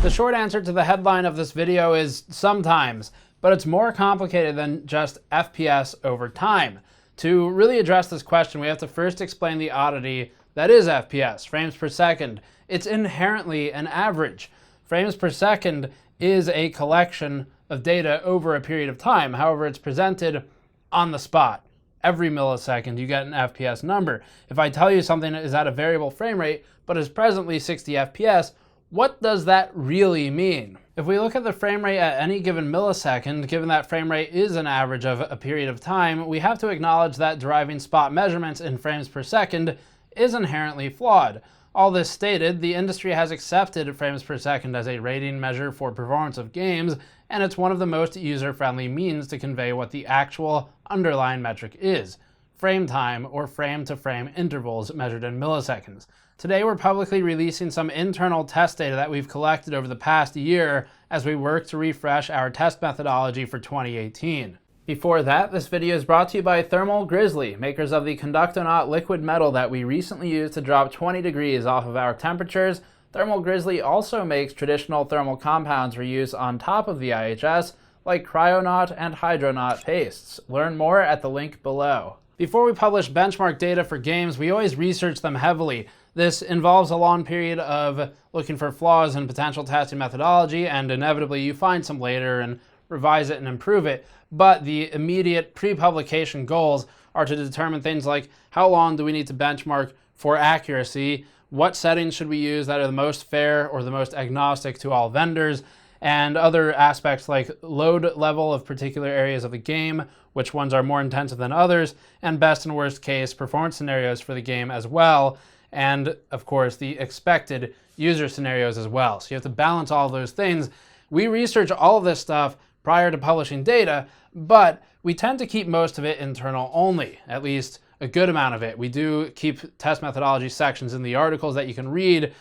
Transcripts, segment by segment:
The short answer to the headline of this video is sometimes, but it's more complicated than just FPS over time. To really address this question, we have to first explain the oddity that is FPS, frames per second. It's inherently an average. Frames per second is a collection of data over a period of time. However, it's presented on the spot. Every millisecond you get an FPS number. If I tell you something is at a variable frame rate, but is presently 60 FPS, what does that really mean? If we look at the frame rate at any given millisecond, given that frame rate is an average of a period of time, we have to acknowledge that deriving spot measurements in frames per second is inherently flawed. All this stated, the industry has accepted frames per second as a rating measure for performance of games, and it's one of the most user-friendly means to convey what the actual underlying metric is: frame time, or frame-to-frame intervals measured in milliseconds. Today we're publicly releasing some internal test data that we've collected over the past year as we work to refresh our test methodology for 2018. Before that, this video is brought to you by Thermal Grizzly, makers of the Conductonaut liquid metal that we recently used to drop 20 degrees off of our temperatures. Thermal Grizzly also makes traditional thermal compounds for use on top of the IHS, like Cryonaut and Hydronaut pastes. Learn more at the link below. Before we publish benchmark data for games, we always research them heavily. This involves a long period of looking for flaws in potential testing methodology, and inevitably you find some later and revise it and improve it. But the immediate pre-publication goals are to determine things like how long do we need to benchmark for accuracy, what settings should we use that are the most fair or the most agnostic to all vendors, and other aspects like load level of particular areas of the game, which ones are more intensive than others, and best and worst case performance scenarios for the game as well, and of course the expected user scenarios as well. So you have to balance all of those things. We research all of this stuff prior to publishing data, but we tend to keep most of it internal only, at least a good amount of it. We do keep test methodology sections in the articles that you can read.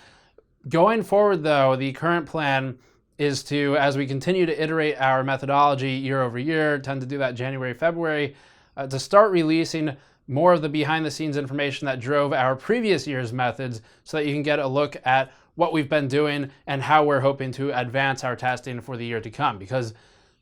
Going forward though, the current plan is to, as we continue to iterate our methodology year over year, tend to do that January, February, to start releasing more of the behind the scenes information that drove our previous year's methods so that you can get a look at what we've been doing and how we're hoping to advance our testing for the year to come. Because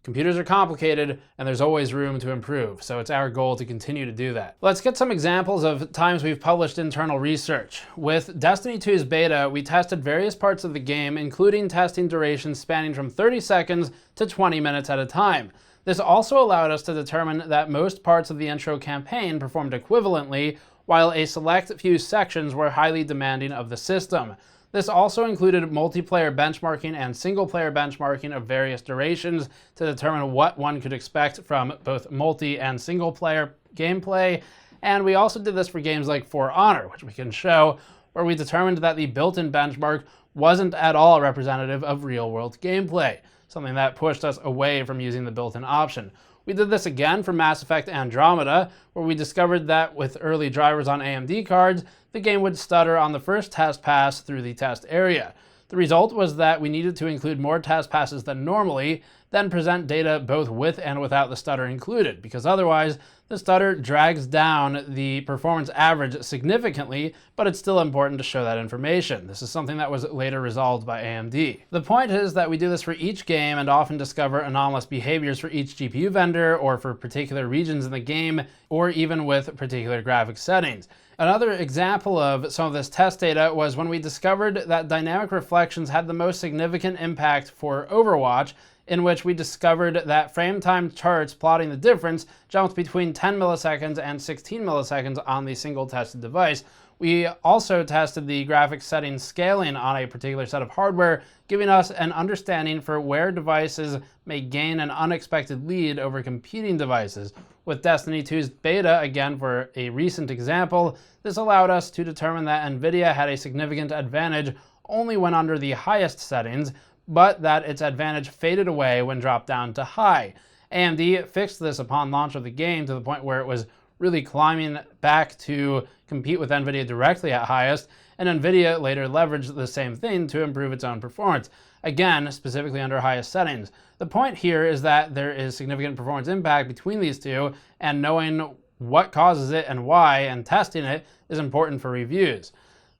computers are complicated and there's always room to improve, so it's our goal to continue to do that. Let's get some examples of times we've published internal research. With Destiny 2's beta, we tested various parts of the game, including testing durations spanning from 30 seconds to 20 minutes at a time. This also allowed us to determine that most parts of the intro campaign performed equivalently, while a select few sections were highly demanding of the system. This also included multiplayer benchmarking and single-player benchmarking of various durations to determine what one could expect from both multi- and single-player gameplay. And we also did this for games like For Honor, which we can show, where we determined that the built-in benchmark wasn't at all representative of real-world gameplay, something that pushed us away from using the built-in option. We did this again for Mass Effect Andromeda, where we discovered that with early drivers on AMD cards, the game would stutter on the first test pass through the test area. The result was that we needed to include more test passes than normally, then present data both with and without the stutter included, because otherwise the stutter drags down the performance average significantly, but it's still important to show that information. This is something that was later resolved by AMD. The point is that we do this for each game and often discover anomalous behaviors for each GPU vendor or for particular regions in the game, or even with particular graphics settings. Another example of some of this test data was when we discovered that dynamic reflections had the most significant impact for Overwatch, in which we discovered that frame time charts plotting the difference jumped between 10 milliseconds and 16 milliseconds on the single tested device. We also tested the graphics settings scaling on a particular set of hardware, giving us an understanding for where devices may gain an unexpected lead over competing devices. With Destiny 2's beta, again for a recent example, this allowed us to determine that NVIDIA had a significant advantage only when under the highest settings, but that its advantage faded away when dropped down to high. AMD fixed this upon launch of the game to the point where it was really climbing back to compete with NVIDIA directly at highest, and NVIDIA later leveraged the same thing to improve its own performance, again, specifically under highest settings. The point here is that there is significant performance impact between these two, and knowing what causes it and why, and testing it is important for reviews.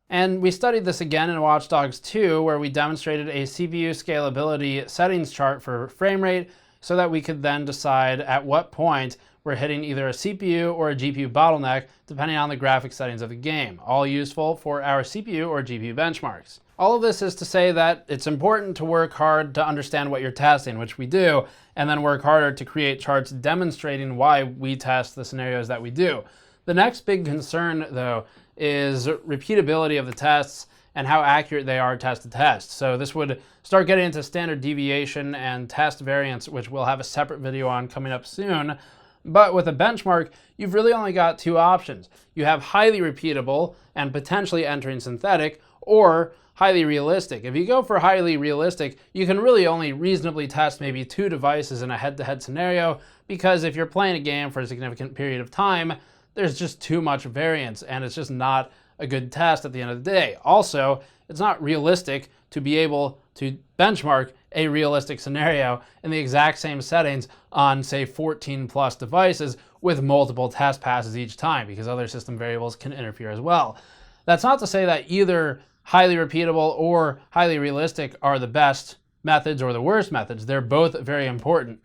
And we studied this again in Watch Dogs 2, where we demonstrated a CPU scalability settings chart for frame rate so that we could then decide at what point we're hitting either a CPU or a GPU bottleneck, depending on the graphic settings of the game, all useful for our CPU or GPU benchmarks. All of this is to say that it's important to work hard to understand what you're testing, which we do, and then work harder to create charts demonstrating why we test the scenarios that we do. The next big concern, though, is repeatability of the tests and how accurate they are test to test. So this would start getting into standard deviation and test variance, which we'll have a separate video on coming up soon. But with a benchmark, you've really only got two options. You have highly repeatable and potentially entering synthetic, or highly realistic. If you go for highly realistic, you can really only reasonably test maybe two devices in a head-to-head scenario, because if you're playing a game for a significant period of time, there's just too much variance, and it's just not a good test at the end of the day. Also, it's not realistic to be able to benchmark a realistic scenario in the exact same settings on, say, 14 plus devices with multiple test passes each time, because other system variables can interfere as well. That's not to say that either highly repeatable or highly realistic are the best methods or the worst methods. They're both very important,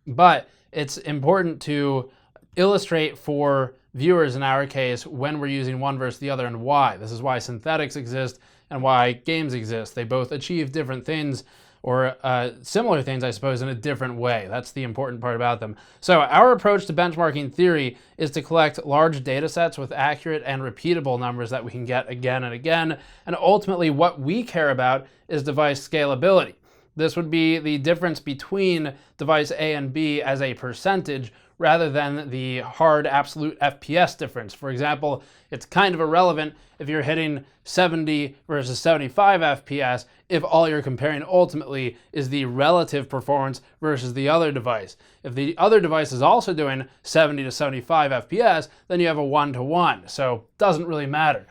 but it's important to illustrate for viewers in our case when we're using one versus the other and why. This is why synthetics exist and why games exist. They both achieve different things, or similar things, I suppose, in a different way. That's the important part about them. So our approach to benchmarking theory is to collect large data sets with accurate and repeatable numbers that we can get again and again. And ultimately what we care about is device scalability. This would be the difference between device A and B as a percentage rather than the hard absolute FPS difference. For example, it's kind of irrelevant if you're hitting 70 versus 75 FPS if all you're comparing ultimately is the relative performance versus the other device. If the other device is also doing 70 to 75 FPS, then you have a 1-to-1, so it doesn't really matter.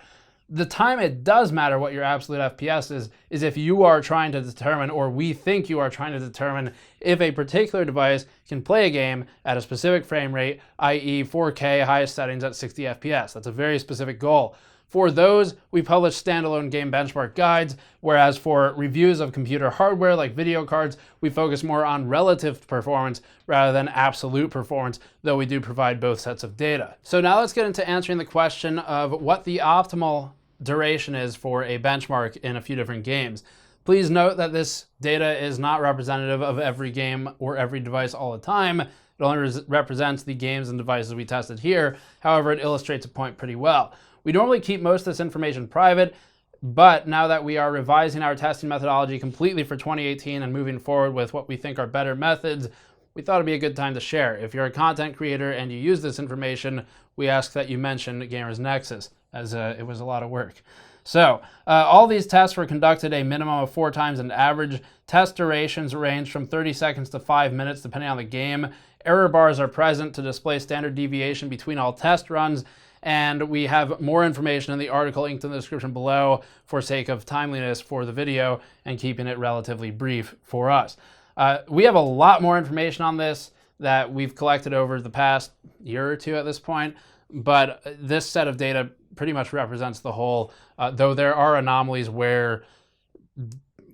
The time it does matter what your absolute FPS is if you are trying to determine, or we think you are trying to determine, if a particular device can play a game at a specific frame rate, i.e. 4K highest settings at 60 FPS. That's a very specific goal. For those, we publish standalone game benchmark guides, whereas for reviews of computer hardware like video cards, we focus more on relative performance rather than absolute performance, though we do provide both sets of data. So now let's get into answering the question of what the optimal duration is for a benchmark in a few different games. Please note that this data is not representative of every game or every device all the time. It only represents the games and devices we tested here. However, it illustrates a point pretty well. We normally keep most of this information private, but now that we are revising our testing methodology completely for 2018 and moving forward with what we think are better methods, we thought it'd be a good time to share. If you're a content creator and you use this information, we ask that you mention Gamers Nexus, as it was a lot of work. So, all these tests were conducted a minimum of 4 times an average. Test durations range from 30 seconds to 5 minutes, depending on the game. Error bars are present to display standard deviation between all test runs, and we have more information in the article linked in the description below for sake of timeliness for the video and keeping it relatively brief for us. We have a lot more information on this that we've collected over the past year or two at this point, but this set of data pretty much represents the whole, though there are anomalies where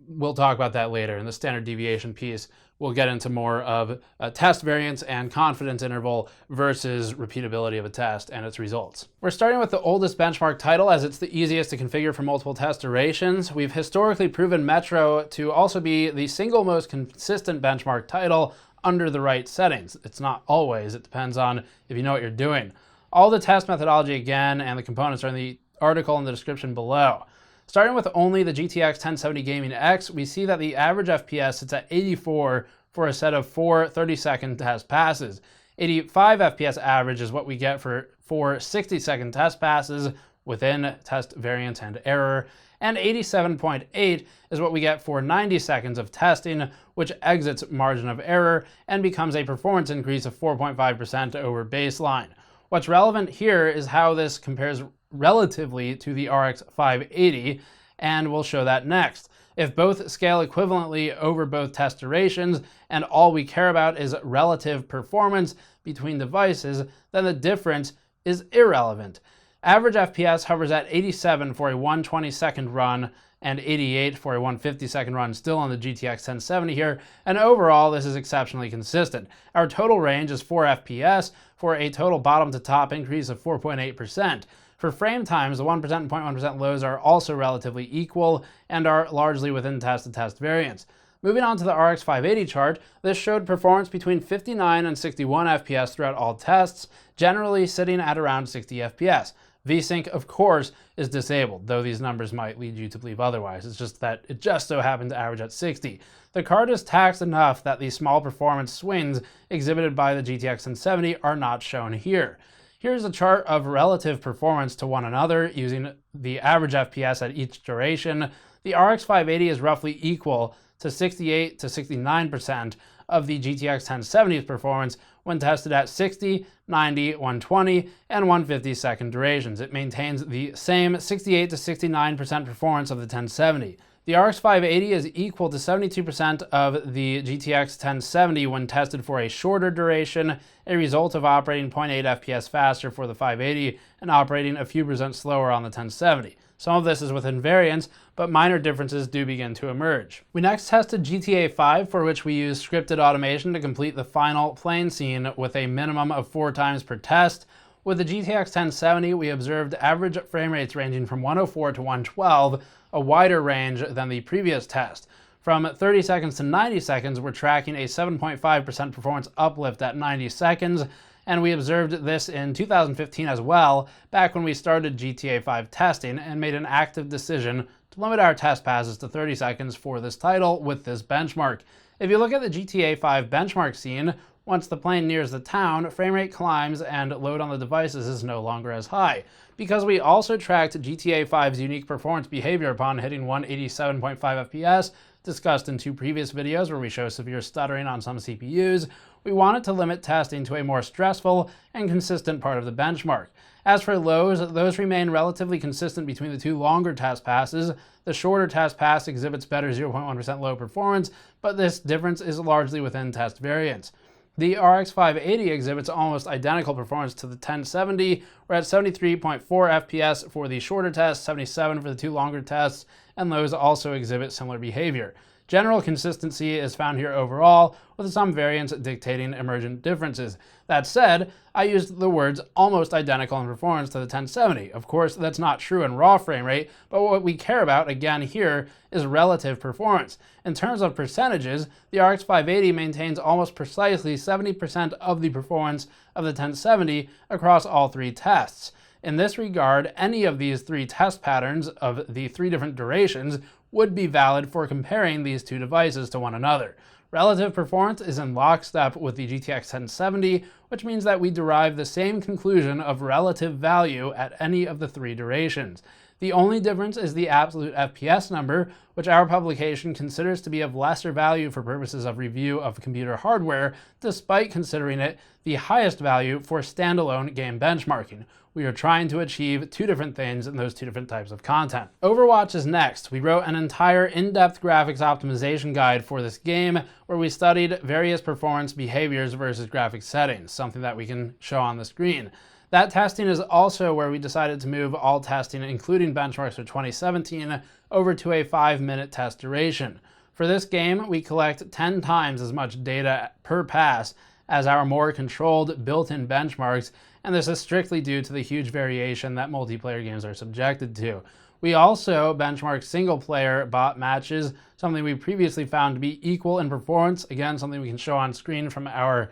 we'll talk about that later in the standard deviation piece. We'll get into more of a test variance and confidence interval versus repeatability of a test and its results. We're starting with the oldest benchmark title as it's the easiest to configure for multiple test durations. We've historically proven Metro to also be the single most consistent benchmark title under the right settings. It's not always, it depends on if you know what you're doing. All the test methodology again and the components are in the article in the description below. Starting with only the GTX 1070 Gaming X, we see that the average FPS sits at 84 for a set of 4 30-second test passes. 85 FPS average is what we get for 4 60-second test passes within test variance and error, and 87.8 is what we get for 90 seconds of testing, which exits margin of error and becomes a performance increase of 4.5% over baseline. What's relevant here is how this compares relatively to the RX 580, and we'll show that next. If both scale equivalently over both test durations and all we care about is relative performance between devices, then the difference is irrelevant. Average FPS hovers at 87 for a 120-second run and 88 for a 150-second run, still on the GTX 1070 here, and overall this is exceptionally consistent. Our total range is 4 FPS for a total bottom to top increase of 4.8%. For frame times, the 1% and 0.1% lows are also relatively equal and are largely within test-to-test variance. Moving on to the RX 580 chart, this showed performance between 59 and 61 FPS throughout all tests, generally sitting at around 60 FPS. VSync, of course, is disabled, though these numbers might lead you to believe otherwise. It's just that it just so happened to average at 60. The card is taxed enough that the small performance swings exhibited by the GTX 1070 are not shown here. Here's a chart of relative performance to one another using the average FPS at each duration. The RX 580 is roughly equal to 68 to 69% of the GTX 1070's performance when tested at 60, 90, 120, and 150 second durations. It maintains the same 68 to 69% performance of the 1070. The RX 580 is equal to 72% of the GTX 1070 when tested for a shorter duration, a result of operating 0.8 FPS faster for the 580 and operating a few percent slower on the 1070. Some of this is within variance, but minor differences do begin to emerge. We next tested GTA 5, for which we used scripted automation to complete the final plane scene with a minimum of 4 times per test. With the GTX 1070, we observed average frame rates ranging from 104 to 112, a wider range than the previous test. From 30 seconds to 90 seconds, we're tracking a 7.5% performance uplift at 90 seconds, and we observed this in 2015 as well, back when we started GTA 5 testing and made an active decision to limit our test passes to 30 seconds for this title with this benchmark. If you look at the GTA 5 benchmark scene, once the plane nears the town, frame rate climbs and load on the devices is no longer as high. Because we also tracked GTA 5's unique performance behavior upon hitting 187.5 FPS, discussed in 2 previous videos where we show severe stuttering on some CPUs, we wanted to limit testing to a more stressful and consistent part of the benchmark. As for lows, those remain relatively consistent between the 2 longer test passes. The shorter test pass exhibits better 0.1% low performance, but this difference is largely within test variance. The RX 580 exhibits almost identical performance to the 1070. We're at 73.4 FPS for the shorter test, 77 for the 2 longer tests, and those also exhibit similar behavior. General consistency is found here overall, with some variance dictating emergent differences. That said, I used the words almost identical in performance to the 1070. Of course, that's not true in raw frame rate, but what we care about, again here, is relative performance. In terms of percentages, the RX 580 maintains almost precisely 70% of the performance of the 1070 across all 3 tests. In this regard, any of these 3 test patterns of the 3 different durations would be valid for comparing these 2 devices to one another. Relative performance is in lockstep with the GTX 1070, which means that we derive the same conclusion of relative value at any of the 3 durations. The only difference is the absolute FPS number, which our publication considers to be of lesser value for purposes of review of computer hardware, despite considering it the highest value for standalone game benchmarking. We are trying to achieve 2 different things in those 2 different types of content. Overwatch is next. We wrote an entire in-depth graphics optimization guide for this game where we studied various performance behaviors versus graphics settings, something that we can show on the screen. That testing is also where we decided to move all testing, including benchmarks for 2017, over to a 5-minute test duration. For this game, we collect 10 times as much data per pass as our more controlled built-in benchmarks, and this is strictly due to the huge variation that multiplayer games are subjected to. We also benchmark single-player bot matches, something we previously found to be equal in performance, again, something we can show on screen from our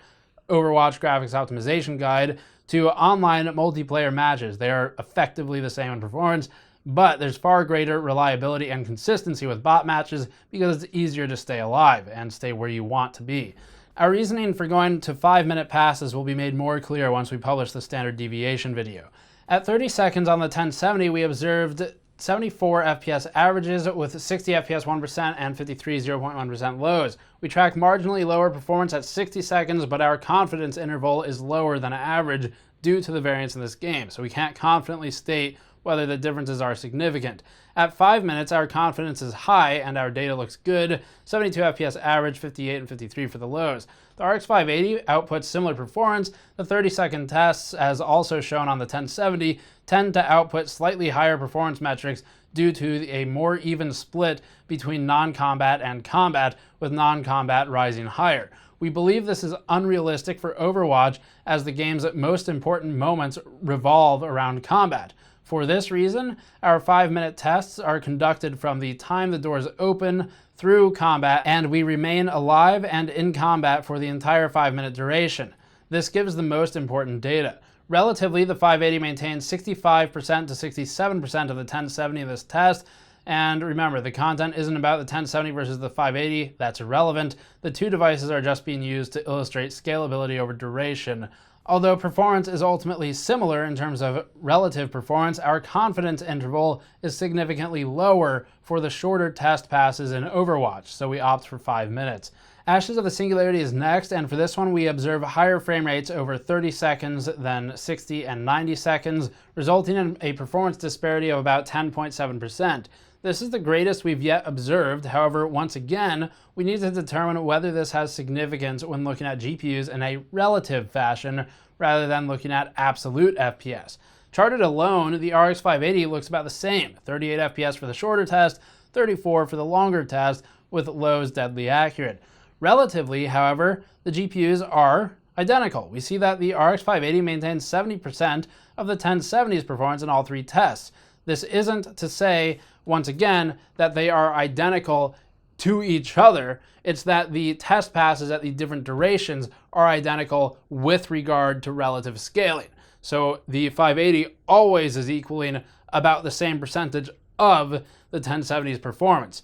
Overwatch graphics optimization guide, to online multiplayer matches. They are effectively the same in performance, but there's far greater reliability and consistency with bot matches because it's easier to stay alive and stay where you want to be. Our reasoning for going to 5-minute passes will be made more clear once we publish the standard deviation video. At 30 seconds on the 1070, we observed 74 FPS averages with 60 FPS 1% and 53 0.1% lows. We track marginally lower performance at 60 seconds, but our confidence interval is lower than average due to the variance in this game, so we can't confidently state whether the differences are significant. At 5 minutes, our confidence is high and our data looks good, 72 FPS average, 58 and 53 for the lows. The RX 580 outputs similar performance. The 30-second tests, as also shown on the 1070, tend to output slightly higher performance metrics due to a more even split between non-combat and combat, with non-combat rising higher. We believe this is unrealistic for Overwatch, as the game's most important moments revolve around combat. For this reason, our 5-minute tests are conducted from the time the doors open through combat, and we remain alive and in combat for the entire 5-minute duration. This gives the most important data. Relatively, the 580 maintains 65% to 67% of the 1070 in this test. And remember, the content isn't about the 1070 versus the 580. That's irrelevant. The two devices are just being used to illustrate scalability over duration. Although performance is ultimately similar in terms of relative performance, our confidence interval is significantly lower for the shorter test passes in Overwatch, so we opt for 5 minutes. Ashes of the Singularity is next, and for this one we observe higher frame rates over 30 seconds than 60 and 90 seconds, resulting in a performance disparity of about 10.7%. This is the greatest we've yet observed. However, once again, we need to determine whether this has significance when looking at GPUs in a relative fashion rather than looking at absolute FPS. Charted alone, the RX 580 looks about the same, 38 FPS for the shorter test, 34 for the longer test, with lows deadly accurate. Relatively, however, the GPUs are identical. We see that the RX 580 maintains 70% of the 1070's performance in all three tests. This isn't to say, once again, that they are identical to each other. It's that the test passes at the different durations are identical with regard to relative scaling. So the 580 always is equaling about the same percentage of the 1070's performance.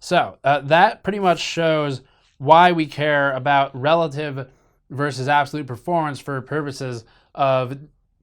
So that pretty much shows why we care about relative versus absolute performance for purposes of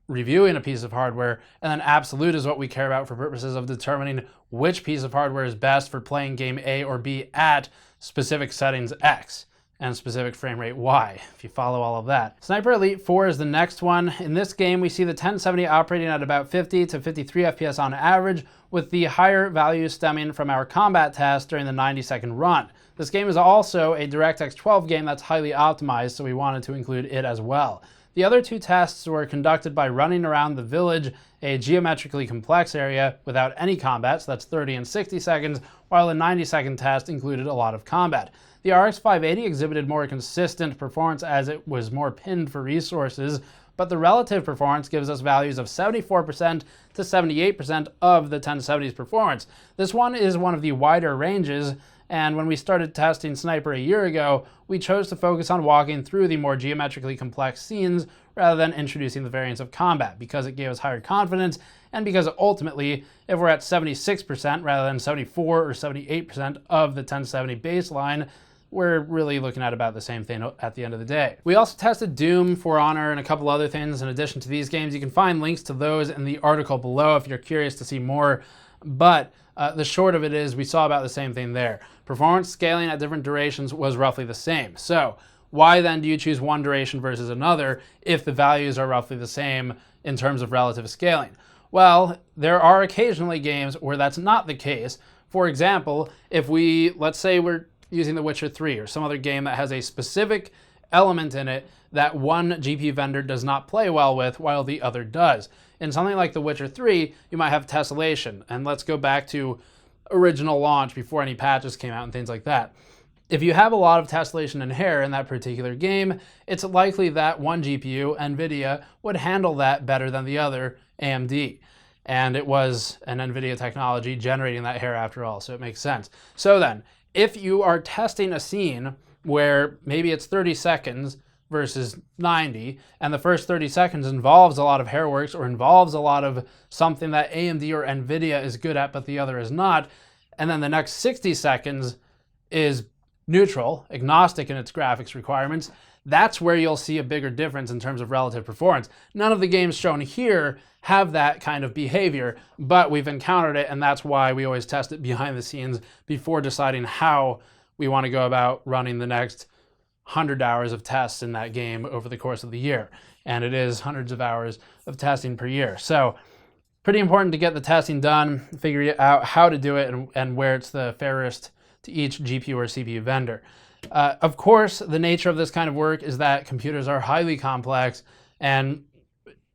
reviewing a piece of hardware, and then absolute is what we care about for purposes of determining which piece of hardware is best for playing game A or B at specific settings X and specific frame rate Y, if you follow all of that. Sniper Elite 4 is the next one. In this game, we see the 1070 operating at about 50 to 53 FPS on average, with the higher values stemming from our combat test during the 90-second run. This game is also a DirectX 12 game that's highly optimized, so we wanted to include it as well. The other two tests were conducted by running around the village, a geometrically complex area, without any combat, so that's 30 and 60 seconds, while the 90-second test included a lot of combat. The RX 580 exhibited more consistent performance as it was more pinned for resources, but the relative performance gives us values of 74% to 78% of the 1070's performance. This one is one of the wider ranges, and when we started testing Sniper a year ago, we chose to focus on walking through the more geometrically complex scenes rather than introducing the variance of combat, because it gave us higher confidence, and because ultimately, if we're at 76% rather than 74 or 78% of the 1070 baseline, we're really looking at about the same thing at the end of the day. We also tested Doom, For Honor, and a couple other things in addition to these games. You can find links to those in the article below if you're curious to see more, but the short of it is we saw about the same thing there. Performance scaling at different durations was roughly the same. So why then do you choose one duration versus another if the values are roughly the same in terms of relative scaling? Well, there are occasionally games where that's not the case. For example, if let's say we're using The Witcher 3 or some other game that has a specific element in it that one GPU vendor does not play well with while the other does. In something like The Witcher 3, you might have tessellation, and let's go back to original launch before any patches came out and things like that. If you have a lot of tessellation and hair in that particular game, it's likely that one GPU, NVIDIA, would handle that better than the other, AMD. And it was an NVIDIA technology generating that hair after all, so it makes sense. So then, if you are testing a scene where maybe it's 30 seconds versus 90, and the first 30 seconds involves a lot of hairworks or involves a lot of something that AMD or NVIDIA is good at but the other is not, and then the next 60 seconds is neutral, agnostic in its graphics requirements, that's where you'll see a bigger difference in terms of relative performance. None of the games shown here have that kind of behavior, but we've encountered it, and that's why we always test it behind the scenes before deciding how we want to go about running the next 100 hours of tests in that game over the course of the year. And it is hundreds of hours of testing per year. So pretty important to get the testing done, figure out how to do it, and where it's the fairest to each GPU or CPU vendor. Of course, the nature of this kind of work is that computers are highly complex, and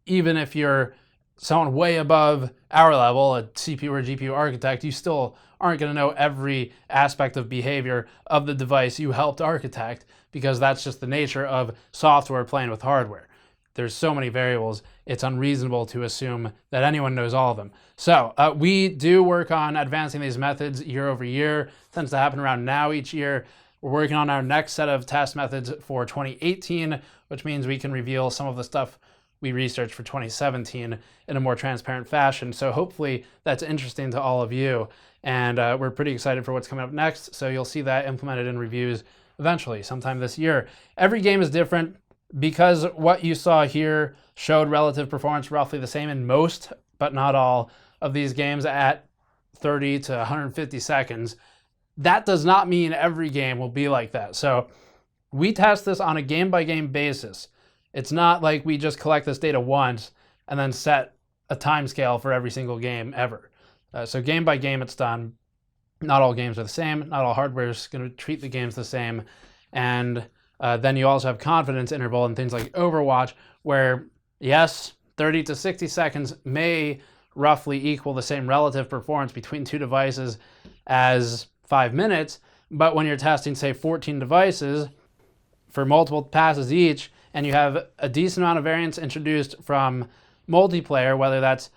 even if you're someone way above our level, a CPU or GPU architect, you still aren't going to know every aspect of behavior of the device you helped architect, because that's just the nature of software playing with hardware. There's so many variables, it's unreasonable to assume that anyone knows all of them. So we do work on advancing these methods year over year. It tends to happen around now each year. We're working on our next set of test methods for 2018, which means we can reveal some of the stuff we researched for 2017 in a more transparent fashion. So hopefully that's interesting to all of you. And we're pretty excited for what's coming up next. So you'll see that implemented in reviews eventually, sometime this year. Every game is different. Because what you saw here showed relative performance roughly the same in most, but not all, of these games at 30 to 150 seconds, that does not mean every game will be like that. So we test this on a game-by-game basis. It's not like we just collect this data once and then set a time scale for every single game ever. So game by game it's done. Not all games are the same. Not all hardware is going to treat the games the same. And then you also have confidence interval in things like Overwatch, where yes, 30 to 60 seconds may roughly equal the same relative performance between two devices as 5 minutes, but when you're testing, say, 14 devices for multiple passes each, and you have a decent amount of variance introduced from multiplayer, whether that's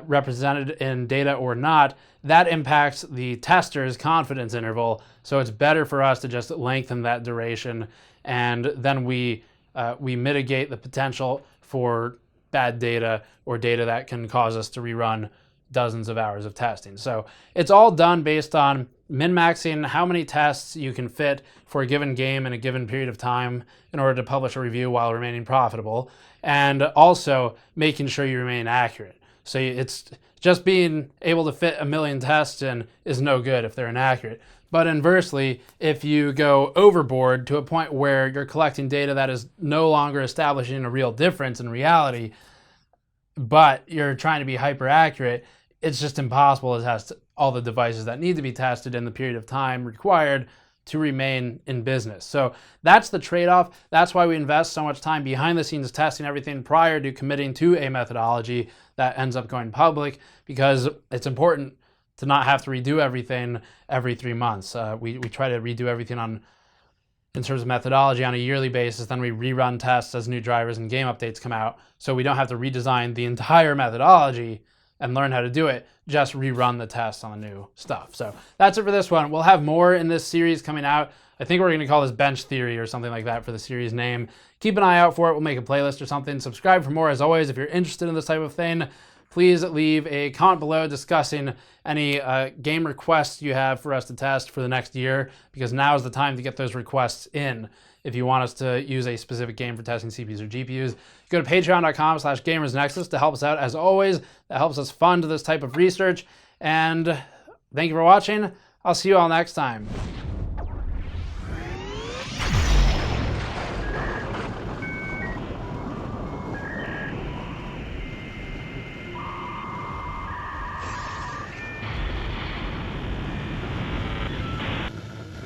represented in data or not, that impacts the tester's confidence interval. So it's better for us to just lengthen that duration, and then we mitigate the potential for bad data or data that can cause us to rerun dozens of hours of testing. So it's all done based on min-maxing how many tests you can fit for a given game in a given period of time in order to publish a review while remaining profitable, and also making sure you remain accurate. So it's just being able to fit 1 million tests in is no good if they're inaccurate. But inversely, if you go overboard to a point where you're collecting data that is no longer establishing a real difference in reality, but you're trying to be hyper accurate, it's just impossible to test all the devices that need to be tested in the period of time required to remain in business. So that's the trade-off. That's why we invest so much time behind the scenes testing everything prior to committing to a methodology that ends up going public, because it's important to not have to redo everything every 3 months. We try to redo everything in terms of methodology on a yearly basis. Then we rerun tests as new drivers and game updates come out, so we don't have to redesign the entire methodology and learn how to do it, just rerun the tests on the new stuff. So that's it for this one. We'll have more in this series coming out. I think we're going to call this Bench Theory or something like that for the series name. Keep an eye out for it. We'll make a playlist or something. Subscribe for more. As always, if you're interested in this type of thing, please leave a comment below discussing any game requests you have for us to test for the next year, because now is the time to get those requests in. If you want us to use a specific game for testing CPUs or GPUs, go to patreon.com/gamersnexus to help us out. As always, that helps us fund this type of research. And thank you for watching. I'll see you all next time.